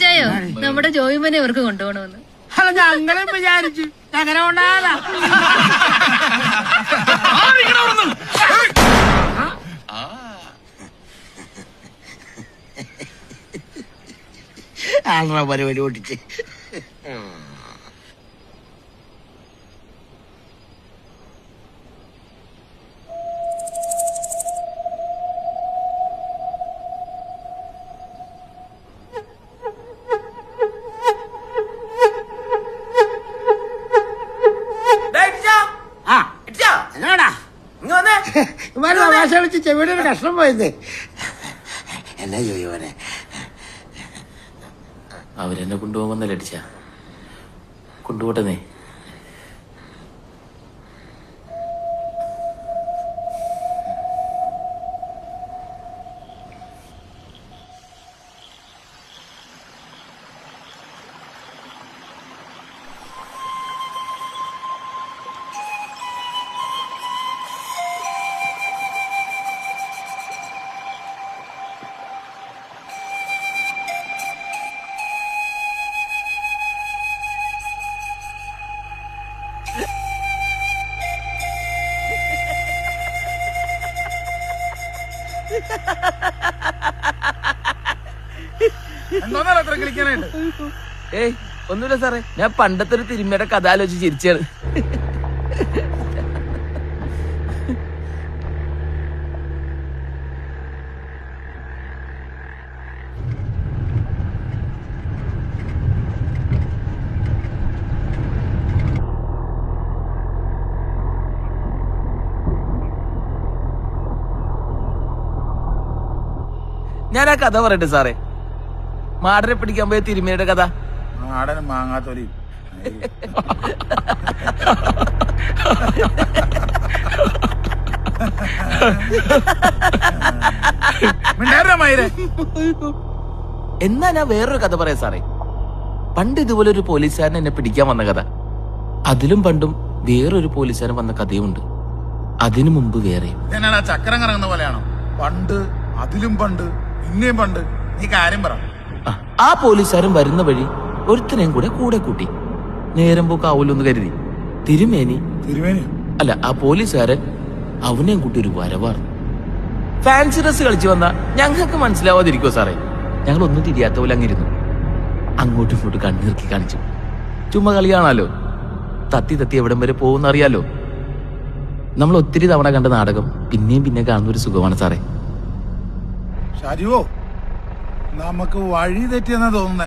ജയോ നമ്മുടെ ജോയിമനെ അവർക്ക് കൊണ്ടുപോകണമെന്ന്. അല്ല ഞങ്ങളും വിചാരിച്ചു അങ്ങനെ കൊണ്ടാകാ ആളറ പരിപാടി ഓടിച്ച് തമാശ കളിച്ച് ചെവിയുടെ ഒരു കഷ്ണം പോയത് എന്നാ ചോദിയോനെ അവരെന്നെ കൊണ്ടുപോകുന്നല്ലേ അടിച്ച കൊണ്ടുപോട്ടെന്നേ. ഏയ് ഒന്നുമില്ല സാറേ, ഞാൻ പണ്ടത്തെ ഒരു തിരുമ്മയുടെ കഥ ആലോചിച്ച് ചിരിച്ചാണ്. ഞാൻ ആ കഥ പറയട്ടെ സാറേ, മാടനെ പിടിക്കാൻ പോയ തിരുമേനിയുടെ കഥ. മാടനും മാങ്ങാത്തൊലിയും എന്നാ ഞാൻ വേറൊരു കഥ പറയാം സാറേ. പണ്ട് ഇതുപോലെ ഒരു പോലീസുകാരൻ എന്നെ പിടിക്കാൻ വന്ന കഥ. അതിലും പണ്ടും വേറൊരു പോലീസുകാരൻ വന്ന കഥയുമുണ്ട്. അതിനു മുമ്പ് വേറെയും. എന്നാടാ ചക്രം കറങ്ങുന്ന പോലെയാണോ? പണ്ട്, അതിലും പണ്ട്, പിന്നെയും പണ്ട്. നീ കാര്യം പറ. ആ പോലീസുകാരൻ വരുന്ന വഴി ഒരുത്തനെയും കൂടെ കൂട്ടി. നേരം പോക്കാവൂലൊന്ന് കരുതി തിരുമേനി അല്ല, ആ പോലീസുകാരൻ അവനെയും കൂട്ടി ഒരു വരവാർന്നു. ഫാൻസി ഡ്രസ് കളിച്ചു വന്ന ഞങ്ങൾക്ക് മനസ്സിലാവാതിരിക്കോ സാറേ? ഞങ്ങൾ ഒന്നും തിരിയാത്ത പോലെ അങ്ങിരുന്നു. അങ്ങോട്ടും ഇങ്ങോട്ടും കണ്ണീർക്കി കാണിച്ചു. ചുമ്മാ കളിയാണല്ലോ, തത്തി എവിടം വരെ പോകുന്ന അറിയാലോ. നമ്മൾ ഒത്തിരി തവണ കണ്ട നാടകം പിന്നെയും പിന്നെ കാണുന്ന ഒരു സുഖമാണ് സാറേ. ഷാജുവോ, നമുക്ക് വഴി തെറ്റിയെന്നാ തോന്നുന്നത്.